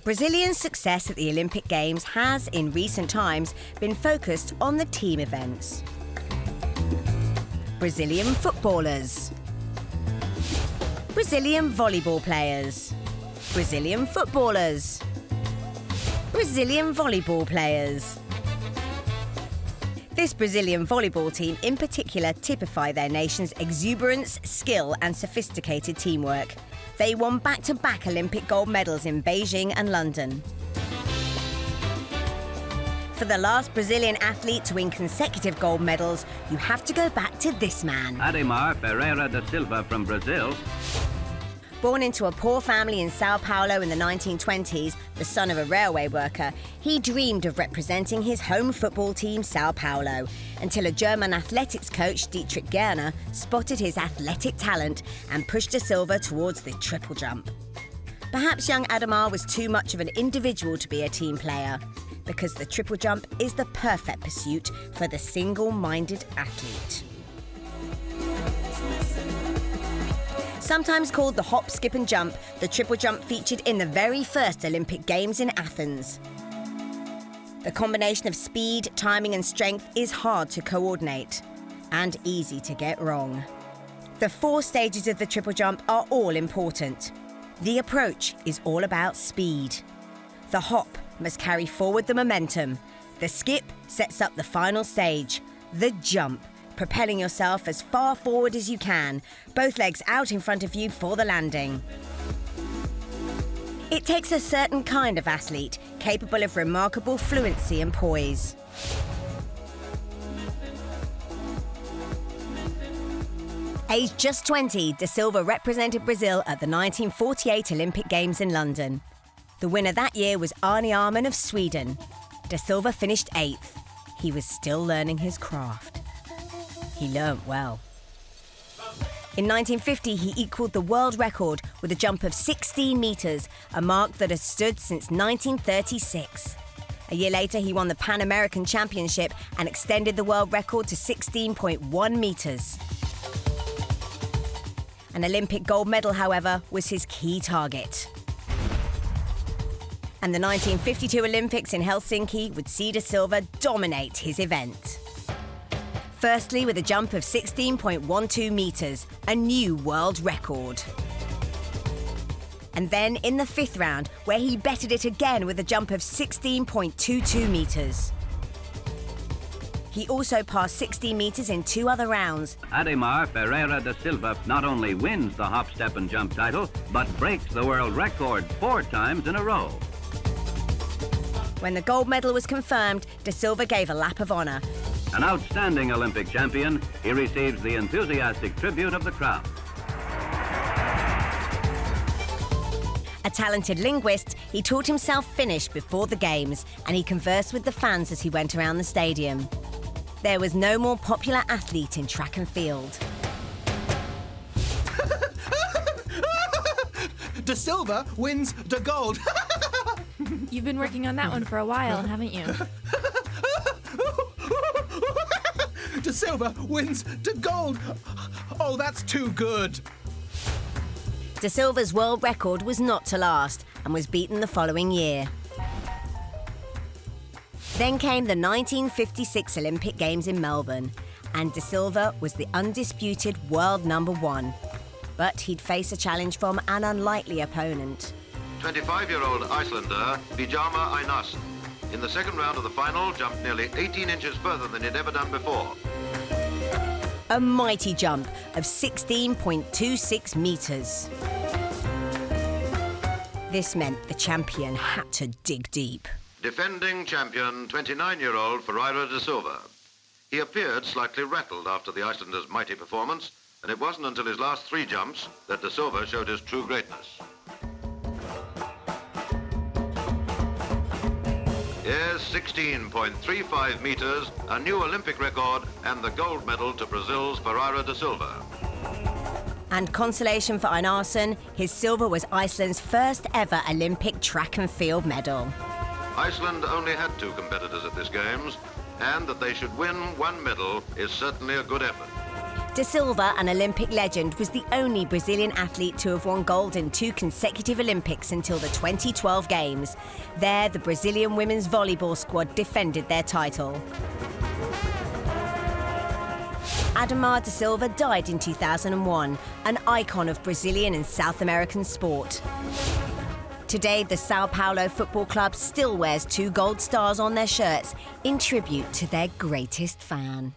Brazilian success at the Olympic Games has, in recent times, been focused on the team events. Brazilian footballers. Brazilian volleyball players. Brazilian footballers. Brazilian volleyball players. This Brazilian volleyball team in particular typify their nation's exuberance, skill and sophisticated teamwork. They won back-to-back Olympic gold medals in Beijing and London. For the last Brazilian athlete to win consecutive gold medals, you have to go back to this man. Ademar Pereira da Silva from Brazil. Born into a poor family in Sao Paulo in the 1920s, the son of a railway worker, he dreamed of representing his home football team, Sao Paulo, until a German athletics coach, Dietrich Gerner, spotted his athletic talent and pushed da Silva towards the triple jump. Perhaps young Ademar was too much of an individual to be a team player, because the triple jump is the perfect pursuit for the single-minded athlete. Sometimes called the hop, skip and jump, the triple jump featured in the very first Olympic Games in Athens. The combination of speed, timing and strength is hard to coordinate and easy to get wrong. The 4 stages of the triple jump are all important. The approach is all about speed. The hop must carry forward the momentum. The skip sets up the final stage. The jump, propelling yourself as far forward as you can, both legs out in front of you for the landing. It takes a certain kind of athlete, capable of remarkable fluency and poise. Aged just 20, da Silva represented Brazil at the 1948 Olympic Games in London. The winner that year was Arne Arman of Sweden. Da Silva finished 8th. He was still learning his craft. He learnt well. In 1950, he equalled the world record with a jump of 16 metres, a mark that has stood since 1936. A year later, he won the Pan American Championship and extended the world record to 16.1 metres. An Olympic gold medal, however, was his key target. And the 1952 Olympics in Helsinki would see da Silva dominate his event. Firstly, with a jump of 16.12 metres, a new world record. And then in the 5th round, where he bettered it again with a jump of 16.22 metres. He also passed 16 metres in 2 other rounds. Ademar Pereira da Silva not only wins the hop, step and jump title, but breaks the world record 4 times in a row. When the gold medal was confirmed, da Silva gave a lap of honour. An outstanding Olympic champion, he receives the enthusiastic tribute of the crowd. A talented linguist, he taught himself Finnish before the Games, and he conversed with the fans as he went around the stadium. There was no more popular athlete in track and field. Da Silva wins the gold. You've been working on that one for a while, haven't you? Da Silva wins the gold. Oh, that's too good. Da Silva's world record was not to last and was beaten the following year. Then came the 1956 Olympic Games in Melbourne, and da Silva was the undisputed world #1. But he'd face a challenge from an unlikely opponent. 25-year-old Icelander, Bijama Einarsson. In the 2nd round of the final, jumped nearly 18 inches further than he'd ever done before. A mighty jump of 16.26 metres. This meant the champion had to dig deep. Defending champion, 29-year-old Ferreira da Silva. He appeared slightly rattled after the Icelander's mighty performance, and it wasn't until his last 3 jumps that da Silva showed his true greatness. Yes, 16.35 metres, a new Olympic record, and the gold medal to Brazil's Ferreira da Silva. And consolation for Einarsson, his silver was Iceland's first ever Olympic track and field medal. Iceland only had 2 competitors at this Games, and that they should win 1 medal is certainly a good effort. Da Silva, an Olympic legend, was the only Brazilian athlete to have won gold in 2 consecutive Olympics until the 2012 Games. There, the Brazilian women's volleyball squad defended their title. Ademar da Silva died in 2001, an icon of Brazilian and South American sport. Today, the Sao Paulo Football Club still wears 2 gold stars on their shirts in tribute to their greatest fan.